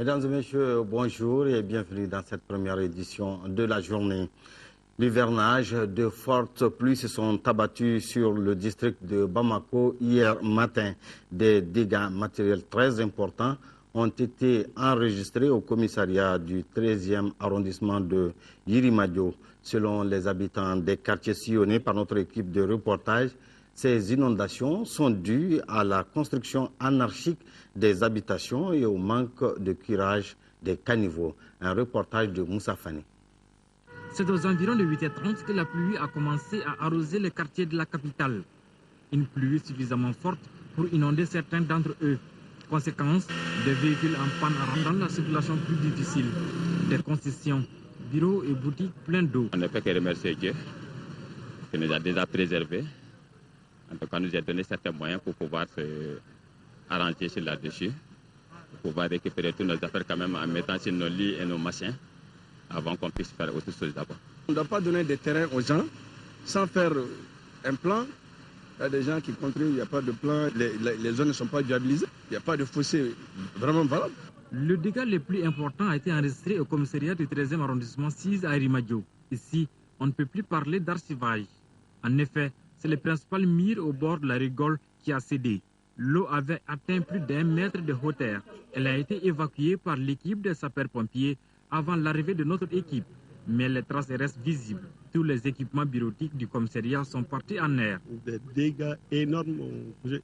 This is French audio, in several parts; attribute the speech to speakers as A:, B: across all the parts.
A: Mesdames et messieurs, bonjour et bienvenue dans cette première édition de la journée. L'hivernage, de fortes pluies se sont abattues sur le district de Bamako hier matin. Des dégâts matériels très importants ont été enregistrés au commissariat du 13e arrondissement de Yirimadio. Selon les habitants des quartiers sillonnés par notre équipe de reportage, ces inondations sont dues à la construction anarchique des habitations et au manque de curage des caniveaux. Un reportage de Moussa Fani.
B: C'est aux environs de 8h30 que la pluie a commencé à arroser les quartiers de la capitale. Une pluie suffisamment forte pour inonder certains d'entre eux. Conséquence, des véhicules en panne rendant la circulation plus difficile. Des concessions, bureaux et boutiques pleins d'eau.
C: On ne peut que remercier Dieu qui nous a déjà préservés. En tout cas, nous a donné certains moyens pour pouvoir se arranger sur là-dessus, pour pouvoir récupérer toutes nos affaires quand même en mettant sur nos lits et nos machins avant qu'on puisse faire autre chose d'abord.
D: On ne doit pas donner des terrains aux gens sans faire un plan. Il y a des gens qui contribuent, il n'y a pas de plan, les zones ne sont pas viabilisées, il n'y a pas de fossé vraiment valable.
B: Le dégât le plus important a été enregistré au commissariat du 13e arrondissement 6 à Yirimadio. Ici, on ne peut plus parler d'archivage. En effet, c'est le principal mur au bord de la rigole qui a cédé. L'eau avait atteint plus d'1 mètre de hauteur. Elle a été évacuée par l'équipe des sapeurs-pompiers avant l'arrivée de notre équipe. Mais les traces restent visibles. Tous les équipements bureautiques du commissariat sont partis en air.
E: Des dégâts énormes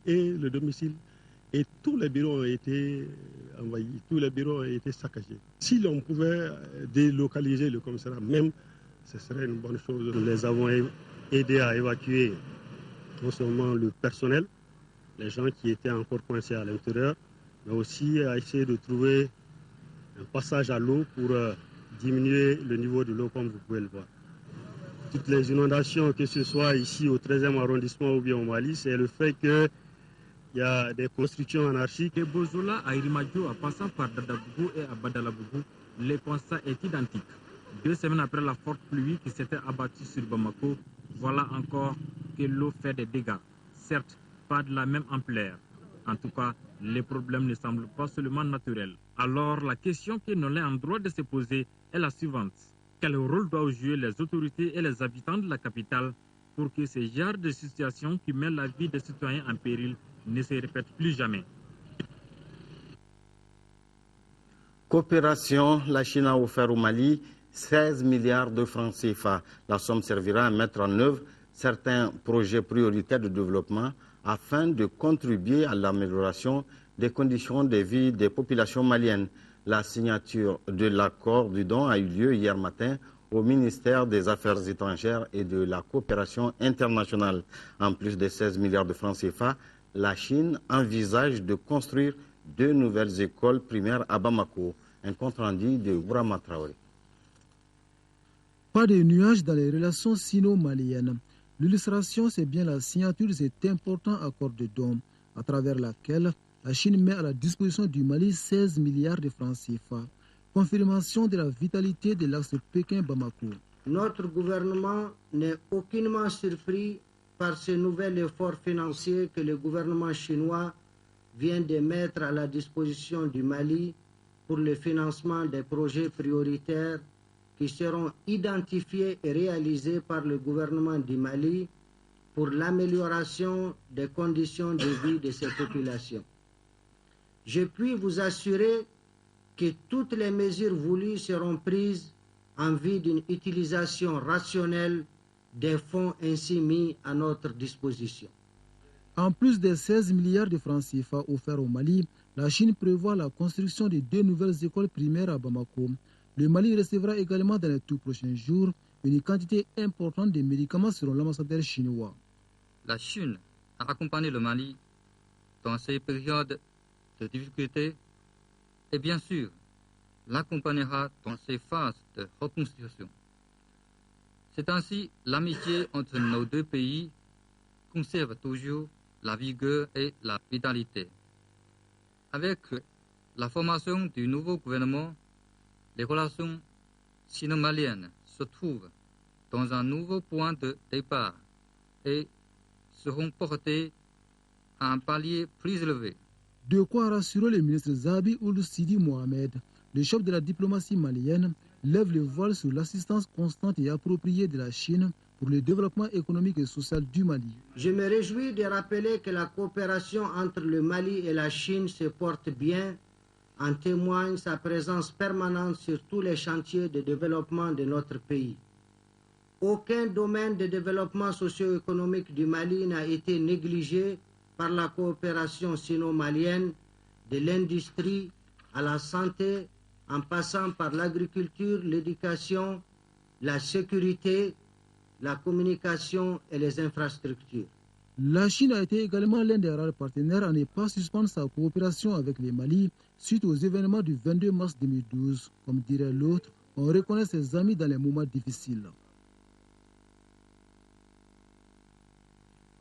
E: et le domicile. Et tous les bureaux ont été envahis, tous les bureaux ont été saccagés. Si l'on pouvait délocaliser le commissariat même, ce serait une bonne chose. Nous les avons aidés à évacuer non seulement le personnel, les gens qui étaient encore coincés à l'intérieur, mais aussi à essayer de trouver un passage à l'eau pour diminuer le niveau de l'eau comme vous pouvez le voir. Toutes les inondations, que ce soit ici au 13e arrondissement ou bien au Mali, c'est le fait qu'il y a des constructions anarchiques.
B: De Bozola à Yirimadio, en passant par Dadabougou et à Badalabougou, le constat est identique. 2 semaines après la forte pluie qui s'était abattue sur Bamako, voilà encore que l'eau fait des dégâts. Certes, pas de la même ampleur. En tout cas, les problèmes ne semblent pas seulement naturels. Alors, la question que nous sommes en droit de se poser est la suivante. Quel rôle doivent jouer les autorités et les habitants de la capitale pour que ce genre de situation qui met la vie des citoyens en péril ne se répète plus jamais?
A: Coopération, la Chine a offert au Mali 16 milliards de francs CFA. La somme servira à mettre en œuvre certains projets prioritaires de développement afin de contribuer à l'amélioration des conditions de vie des populations maliennes. La signature de l'accord du don a eu lieu hier matin au ministère des Affaires étrangères et de la coopération internationale. En plus des 16 milliards de francs CFA, la Chine envisage de construire 2 nouvelles écoles primaires à Bamako. Un compte rendu de Bourama Traoré.
F: Pas de nuages dans les relations sino-maliennes. L'illustration, c'est bien la signature de cet important accord de don, à travers laquelle la Chine met à la disposition du Mali 16 milliards de francs CFA. Confirmation de la vitalité de l'axe Pékin-Bamako.
G: Notre gouvernement n'est aucunement surpris par ce nouvel effort financier que le gouvernement chinois vient de mettre à la disposition du Mali pour le financement des projets prioritaires qui seront identifiés et réalisés par le gouvernement du Mali pour l'amélioration des conditions de vie de ces populations. Je puis vous assurer que toutes les mesures voulues seront prises en vue d'une utilisation rationnelle des fonds ainsi mis à notre disposition.
F: En plus des 16 milliards de francs CFA offerts au Mali, la Chine prévoit la construction de 2 nouvelles écoles primaires à Bamako. Le Mali recevra également dans les tout prochains jours une quantité importante de médicaments selon l'ambassadeur chinois.
H: La Chine a accompagné le Mali dans ces périodes de difficultés et bien sûr l'accompagnera dans ces phases de reconstruction. C'est ainsi l'amitié entre nos deux pays conserve toujours la vigueur et la vitalité. Avec la formation du nouveau gouvernement, les relations sino-maliennes se trouvent dans un nouveau point de départ et seront portées à un palier plus élevé.
F: De quoi rassurer le ministre Zabi Ould Sidi Mohamed. Le chef de la diplomatie malienne lève le voile sur l'assistance constante et appropriée de la Chine pour le développement économique et social du Mali.
G: Je me réjouis de rappeler que la coopération entre le Mali et la Chine se porte bien. En témoigne sa présence permanente sur tous les chantiers de développement de notre pays. Aucun domaine de développement socio-économique du Mali n'a été négligé par la coopération sino-malienne, de l'industrie à la santé, en passant par l'agriculture, l'éducation, la sécurité, la communication et les infrastructures.
F: La Chine a été également l'un des rares partenaires à ne pas suspendre sa coopération avec le Mali suite aux événements du 22 mars 2012. Comme dirait l'autre, on reconnaît ses amis dans les moments difficiles.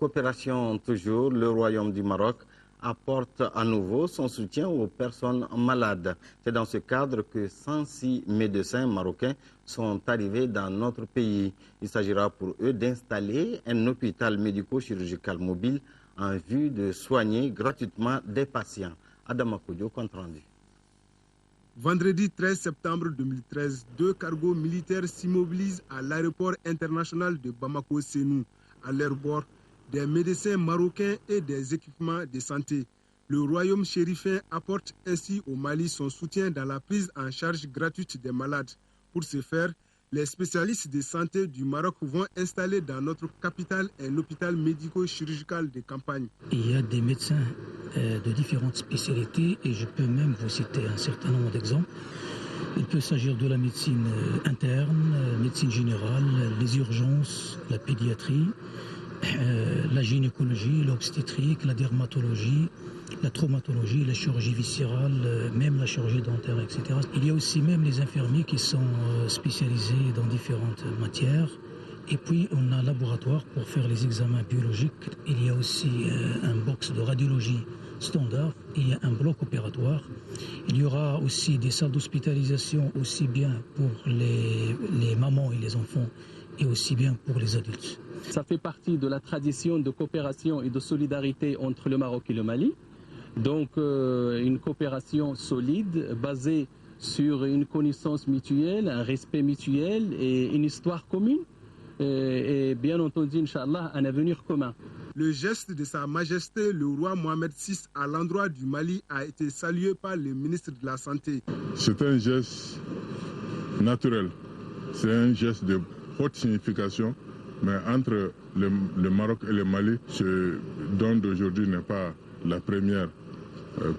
A: Coopération toujours, le Royaume du Maroc apporte à nouveau son soutien aux personnes malades. C'est dans ce cadre que 106 médecins marocains sont arrivés dans notre pays. Il s'agira pour eux d'installer un hôpital médico-chirurgical mobile en vue de soigner gratuitement des patients. Adama Kodjo, compte rendu.
I: Vendredi 13 septembre 2013, 2 cargos militaires s'immobilisent à l'aéroport international de Bamako-Sénou. À leur bord, des médecins marocains et des équipements de santé. Le royaume chérifien apporte ainsi au Mali son soutien dans la prise en charge gratuite des malades. Pour ce faire, les spécialistes de santé du Maroc vont installer dans notre capitale un hôpital médico-chirurgical de campagne.
J: Il y a des médecins de différentes spécialités et je peux même vous citer un certain nombre d'exemples. Il peut s'agir de la médecine interne, médecine générale, les urgences, la pédiatrie, la gynécologie, l'obstétrique, la dermatologie, la traumatologie, la chirurgie viscérale, même la chirurgie dentaire, etc. Il y a aussi même les infirmiers qui sont spécialisés dans différentes matières. Et puis on a un laboratoire pour faire les examens biologiques. Il y a aussi un box de radiologie standard. Il y a un bloc opératoire. Il y aura aussi des salles d'hospitalisation aussi bien pour les mamans et les enfants et aussi bien pour les adultes.
K: Ça fait partie de la tradition de coopération et de solidarité entre le Maroc et le Mali. Donc une coopération solide, basée sur une connaissance mutuelle, un respect mutuel et une histoire commune. Et bien entendu, Inch'Allah, un avenir commun.
I: Le geste de Sa Majesté le roi Mohamed VI à l'endroit du Mali a été salué par le ministre de la Santé.
L: C'est un geste naturel, c'est un geste de haute signification. Mais entre le Maroc et le Mali, ce don d'aujourd'hui n'est pas la première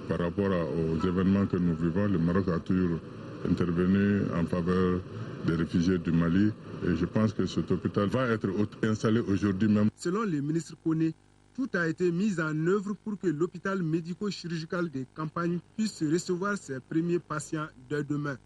L: par rapport aux événements que nous vivons. Le Maroc a toujours intervenu en faveur des réfugiés du Mali et je pense que cet hôpital va être installé aujourd'hui même.
I: Selon le ministre Koné, tout a été mis en œuvre pour que l'hôpital médico-chirurgical de campagne puisse recevoir ses premiers patients dès demain.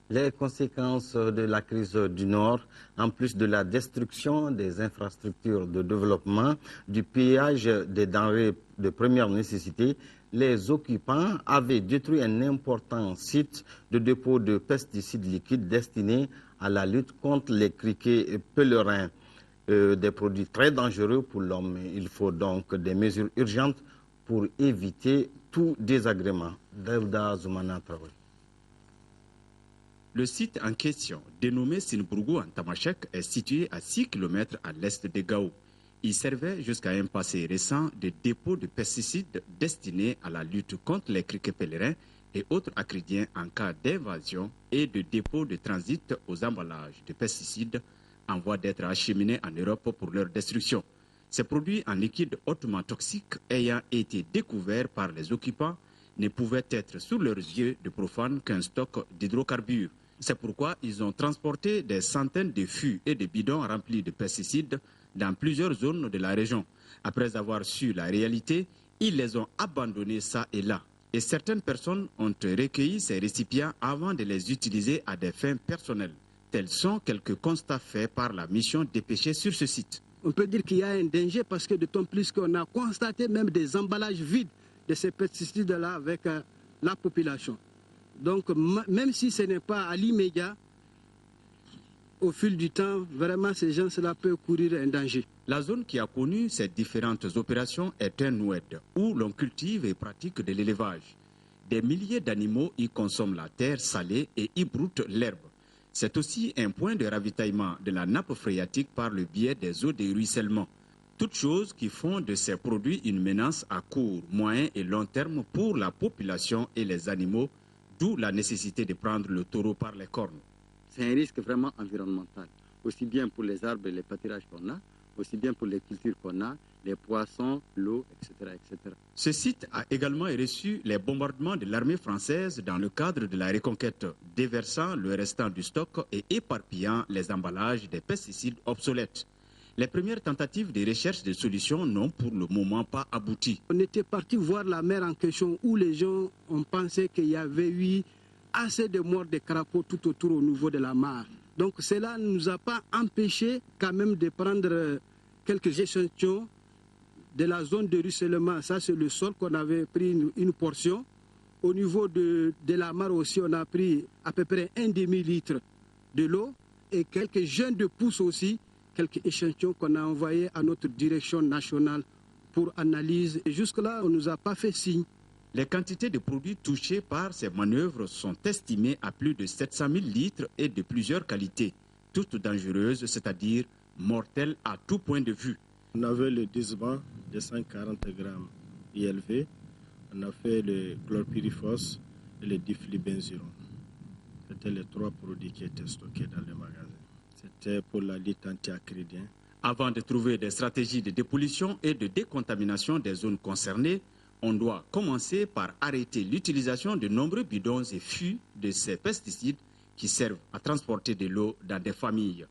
A: Les conséquences de la crise du Nord, en plus de la destruction des infrastructures de développement, du pillage des denrées de première nécessité, les occupants avaient détruit un important site de dépôt de pesticides liquides destiné à la lutte contre les criquets pèlerins, des produits très dangereux pour l'homme. Il faut donc des mesures urgentes pour éviter tout désagrément. Delda Zoumana Traoré.
M: Le site en question, dénommé Sinbourgou en Tamashek, est situé à 6 km à l'est de Gao. Il servait jusqu'à un passé récent de dépôt de pesticides destinés à la lutte contre les criquets pèlerins et autres acridiens en cas d'invasion et de dépôt de transit aux emballages de pesticides en voie d'être acheminés en Europe pour leur destruction. Ces produits en liquide hautement toxiques ayant été découverts par les occupants ne pouvaient être sous leurs yeux de profanes qu'un stock d'hydrocarbures. C'est pourquoi ils ont transporté des centaines de fûts et de bidons remplis de pesticides dans plusieurs zones de la région. Après avoir su la réalité, ils les ont abandonnés ça et là. Et certaines personnes ont recueilli ces récipients avant de les utiliser à des fins personnelles. Tels sont quelques constats faits par la mission dépêchée sur ce site.
N: On peut dire qu'il y a un danger parce que d'autant plus qu'on a constaté même des emballages vides de ces pesticides-là avec la population. Donc, même si ce n'est pas à l'immédiat, au fil du temps, vraiment, ces gens-là peuvent courir un danger.
M: La zone qui a connu ces différentes opérations est un oued, où l'on cultive et pratique de l'élevage. Des milliers d'animaux y consomment la terre salée et y broutent l'herbe. C'est aussi un point de ravitaillement de la nappe phréatique par le biais des eaux de ruissellement. Toutes choses qui font de ces produits une menace à court, moyen et long terme pour la population et les animaux, d'où la nécessité de prendre le taureau par les cornes.
O: C'est un risque vraiment environnemental, aussi bien pour les arbres et les pâturages qu'on a, aussi bien pour les cultures qu'on a, les poissons, l'eau, etc., etc.
M: Ce site a également reçu les bombardements de l'armée française dans le cadre de la reconquête, déversant le restant du stock et éparpillant les emballages des pesticides obsolètes. Les premières tentatives de recherche de solutions n'ont pour le moment pas abouti.
N: On était parti voir la mer en question où les gens ont pensé qu'il y avait eu assez de morts de crapauds tout autour au niveau de la mare. Donc cela ne nous a pas empêché quand même de prendre quelques échantillons de la zone de ruissellement. Ça c'est le sol qu'on avait pris une portion. Au niveau de la mare aussi, on a pris à peu près 1 demi-litre de l'eau et quelques jeunes de pousses aussi, quelques échantillons qu'on a envoyés à notre direction nationale pour analyse. Et jusque-là, on ne nous a pas fait signe.
M: Les quantités de produits touchés par ces manœuvres sont estimées à plus de 700 000 litres et de plusieurs qualités, toutes dangereuses, c'est-à-dire mortelles à tout point de vue.
D: On avait le disban de 140 grammes ILV, on a fait le chlorpyrifos et le diflubenzuron. C'était les 3 produits qui étaient stockés dans le magasin. C'était pour la lutte anti-acridien.
M: Avant de trouver des stratégies de dépollution et de décontamination des zones concernées, on doit commencer par arrêter l'utilisation de nombreux bidons et fûts de ces pesticides qui servent à transporter de l'eau dans des familles.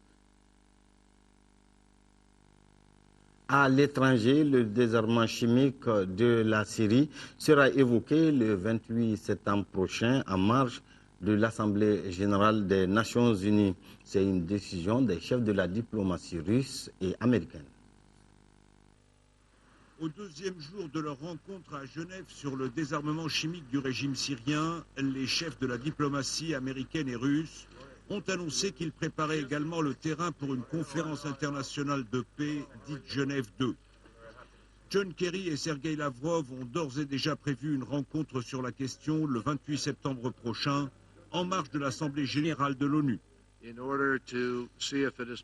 A: À l'étranger, le désarmement chimique de la Syrie sera évoqué le 28 septembre prochain en marge de l'Assemblée générale des Nations unies. C'est une décision des chefs de la diplomatie russe et américaine.
P: Au deuxième jour de leur rencontre à Genève sur le désarmement chimique du régime syrien, les chefs de la diplomatie américaine et russe ont annoncé qu'ils préparaient également le terrain pour une conférence internationale de paix dite Genève 2. John Kerry et Sergei Lavrov ont d'ores et déjà prévu une rencontre sur la question le 28 septembre prochain en marge de l'Assemblée générale de l'ONU.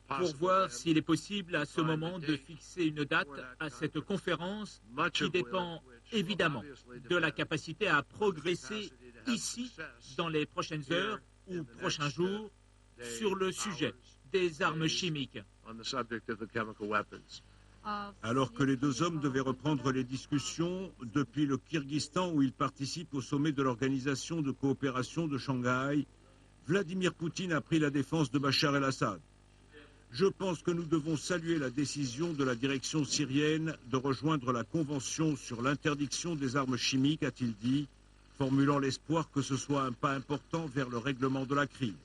Q: Pour voir s'il est possible à ce moment de fixer une date à cette conférence qui dépend évidemment de la capacité à progresser ici dans les prochaines heures ou prochains jours sur le sujet des armes chimiques.
P: Alors que les deux hommes devaient reprendre les discussions depuis le Kyrgyzstan où ils participent au sommet de l'Organisation de coopération de Shanghai, Vladimir Poutine a pris la défense de Bachar el-Assad. Je pense que nous devons saluer la décision de la direction syrienne de rejoindre la Convention sur l'interdiction des armes chimiques, a-t-il dit, formulant l'espoir que ce soit un pas important vers le règlement de la crise.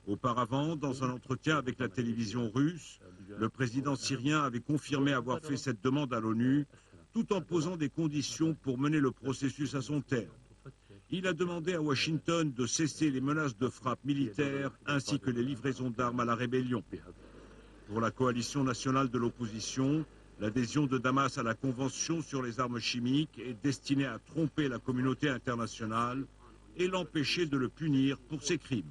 P: Auparavant, dans un entretien avec la télévision russe, le président syrien avait confirmé avoir fait cette demande à l'ONU, tout en posant des conditions pour mener le processus à son terme. Il a demandé à Washington de cesser les menaces de frappe militaire ainsi que les livraisons d'armes à la rébellion. Pour la coalition nationale de l'opposition, l'adhésion de Damas à la Convention sur les armes chimiques est destinée à tromper la communauté internationale et l'empêcher de le punir pour ses crimes.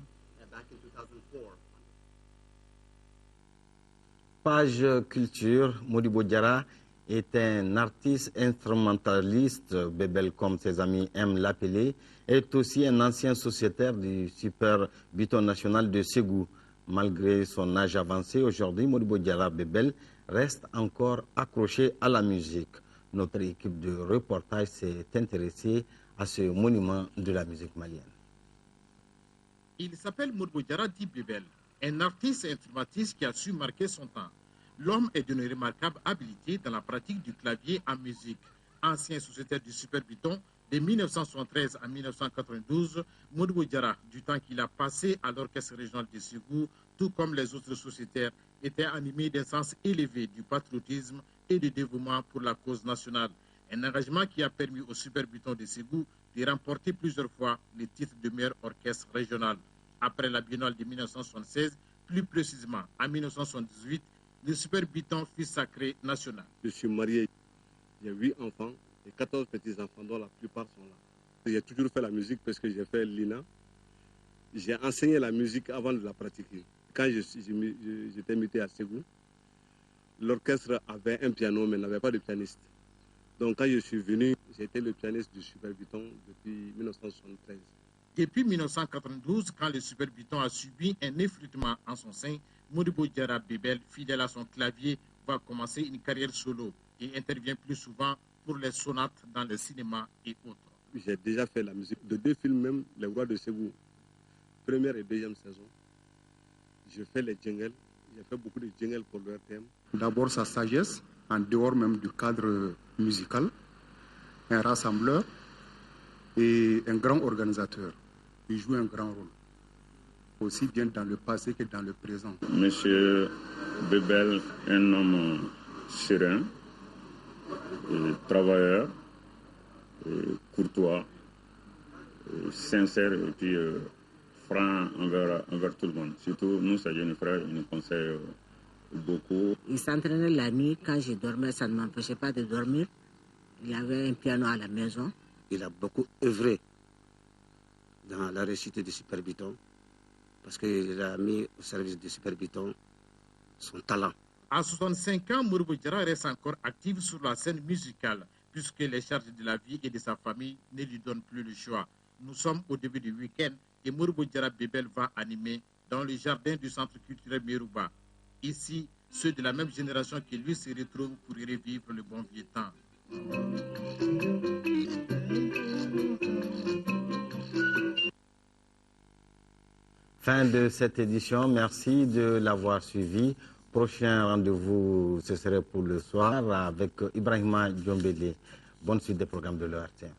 A: Page culture, Modibo Diarra est un artiste instrumentaliste, Bébel comme ses amis aiment l'appeler, est aussi un ancien sociétaire du Super Biton National de Ségou. Malgré son âge avancé, aujourd'hui, Modibo Diarra Bébel reste encore accroché à la musique. Notre équipe de reportage s'est intéressée à ce monument de la musique malienne.
R: Il s'appelle Modibo Diarra Di Bébel, un artiste instrumentiste qui a su marquer son temps. L'homme est d'une remarquable habileté dans la pratique du clavier en musique. Ancien sociétaire du Super Biton, de 1973 à 1992, Modibo Diarra, du temps qu'il a passé à l'orchestre régional de Ségou, tout comme les autres sociétaires, était animé d'un sens élevé du patriotisme et du dévouement pour la cause nationale. Un engagement qui a permis au Super Biton de Ségou de remporter plusieurs fois le titre de meilleur orchestre régional. Après la biennale de 1976, Plus précisément, en 1978, le Super Biton fut sacré national.
S: Je suis marié, j'ai 8 enfants et 14 petits-enfants dont la plupart sont là. J'ai toujours fait la musique parce que j'ai fait l'INA. J'ai enseigné la musique avant de la pratiquer. Quand j'étais muté à Ségou, l'orchestre avait un piano mais n'avait pas de pianiste. Donc quand je suis venu, j'étais le pianiste du Super Biton depuis 1973.
R: Depuis 1992, quand le Super Biton a subi un effritement en son sein, Modibo Diarra Bébel, fidèle à son clavier, va commencer une carrière solo et intervient plus souvent pour les sonates dans le cinéma et autres.
S: J'ai déjà fait la musique de 2 films même, Les Rois de Ségou, première et deuxième saison. Je fais les jingles, j'ai fait beaucoup de jingles pour le RTM.
T: D'abord sa sagesse, en dehors même du cadre musical, un rassembleur et un grand organisateur. Il joue un grand rôle, aussi bien dans le passé que dans le présent.
U: Monsieur Bébel, un homme serein, travailleur, courtois, sincère et puis franc envers tout le monde. Surtout nous, ses jeunes frères, ils nous conseillent beaucoup.
V: Il s'entraînait la nuit. Quand je dormais, ça ne m'empêchait pas de dormir. Il y avait un piano à la maison.
W: Il a beaucoup œuvré dans la réussite du Super Biton parce qu'il a mis au service du Super Biton son talent.
R: À 65 ans, Modibo Diarra reste encore actif sur la scène musicale puisque les charges de la vie et de sa famille ne lui donnent plus le choix. Nous sommes au début du week-end et Modibo Diarra Bébel va animer dans le jardin du centre culturel Merouba. Ici, ceux de la même génération que lui se retrouvent pour y revivre le bon vieux temps.
A: Fin de cette édition, merci de l'avoir suivi. Prochain rendez-vous, ce serait pour le soir avec Ibrahima Djombele. Bonne suite des programmes de l'ERTM.